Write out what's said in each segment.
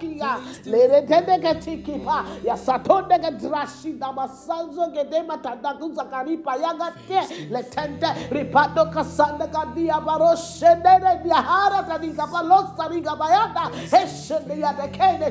kia. Lere tende ketiki pa. Ya satonde ke drashi da masanzo ke dema tadaku zakaripa yaga te. Letente ripado kasanda kadia baroshe nere diahara tadika palosa riga bayada. Heshende ya de kene.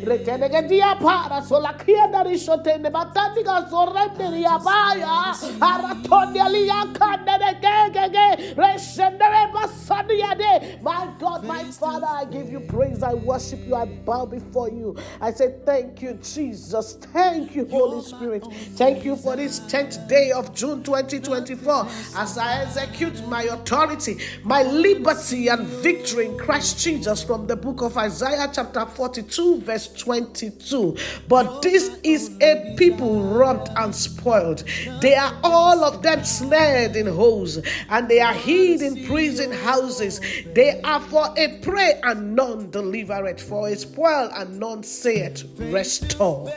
Retene ke dia para sola kia darishote ne batandika sorende ria baya. Aratonia liya kane ge. Reshendere basania de. My God, my Father, I give you praise. I worship you. I bow before you. I say thank you, Jesus. Thank you, Holy Spirit. Thank you for this 10th day of June 2024 as I execute my authority, my liberty and victory in Christ Jesus from the book of Isaiah chapter 42 verse 22. But this is a people robbed and spoiled. They are all of them snared in holes, and they are hid in prison houses. They are for a prey and none delivereth, for a spoil and none saith, restore.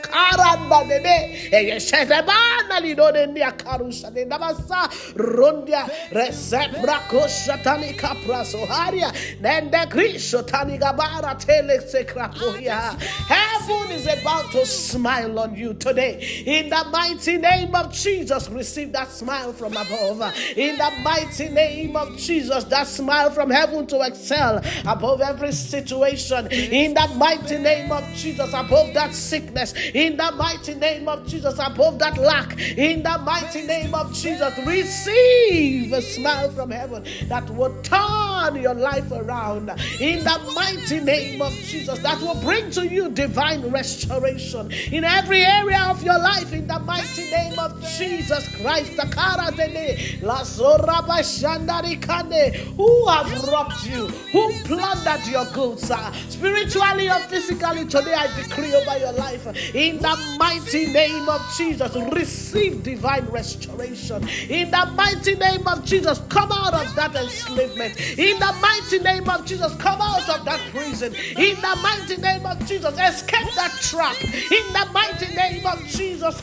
Heaven is about to smile on you today. In the mighty name of Jesus, receive that smile from above. In the mighty name of Jesus, that smile from heaven to excel above every situation. In the mighty name of Jesus, above that sickness. In the mighty name of Jesus, above that lack. In the mighty name of Jesus, receive a smile from heaven that will turn your life around. In the mighty name of Jesus, that will bring to you divine restoration in every area of your life. In the mighty name of Jesus Christ, who have robbed you, who plundered your goods, spiritually or physically, today I decree over your life, in the mighty name of Jesus, receive divine restoration. In the mighty name of Jesus, come out of that enslavement. In the mighty name of Jesus, come out of that prison. In the mighty name of Jesus, escape that trap. In the mighty name of Jesus,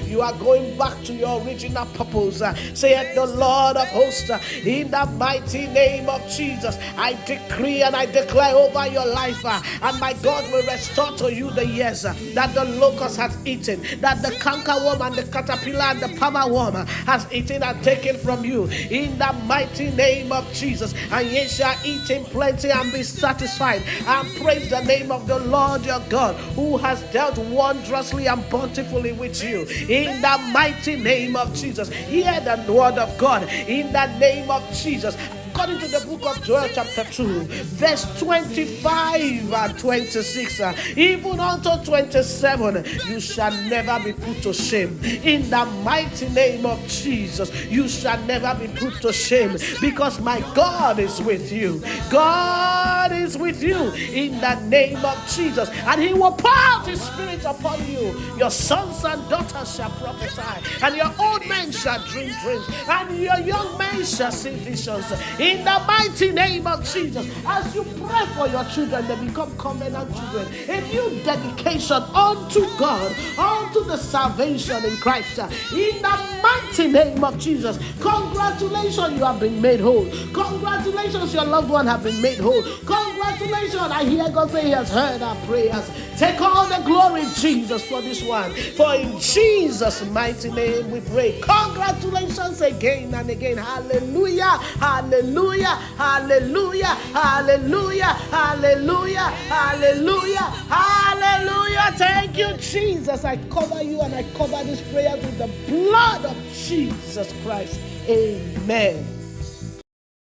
you are going back to your original purpose. Saith the Lord of hosts, in the mighty name of Jesus, I decree and I declare over your life, and my God will restore to you the years that the locust has eaten, that the cankerworm and the caterpillar and the palmer worm has eaten and taken from you. In the mighty name of Jesus, and ye shall eat in plenty and be satisfied, and praise the name of the Lord your God, who has dealt wondrously and bountifully with you. In the mighty name of Jesus, hear the word of God. In the name of Jesus, according to the book of Joel chapter 2 verse 25 and 26, even unto 27, you shall never be put to shame. In the mighty name of Jesus, you shall never be put to shame, because my God is with you. God is with you in the name of Jesus, and he will pour out his spirit upon you. Your sons and daughters shall prophesy, and your old men shall dream dreams, and your young men shall see visions. In the mighty name of Jesus, as you pray for your children, they become covenant children. A new dedication unto God, unto the salvation in Christ. In the mighty name of Jesus, congratulations, you have been made whole. Congratulations, your loved one have been made whole. Congratulations, I hear God say he has heard our prayers. Take all the glory, Jesus, for this one. For in Jesus' mighty name we pray. Congratulations again and again. Hallelujah, hallelujah, hallelujah, hallelujah, hallelujah, hallelujah, hallelujah. Thank you, Jesus. I cover you and I cover this prayer with the blood of Jesus Christ. Amen.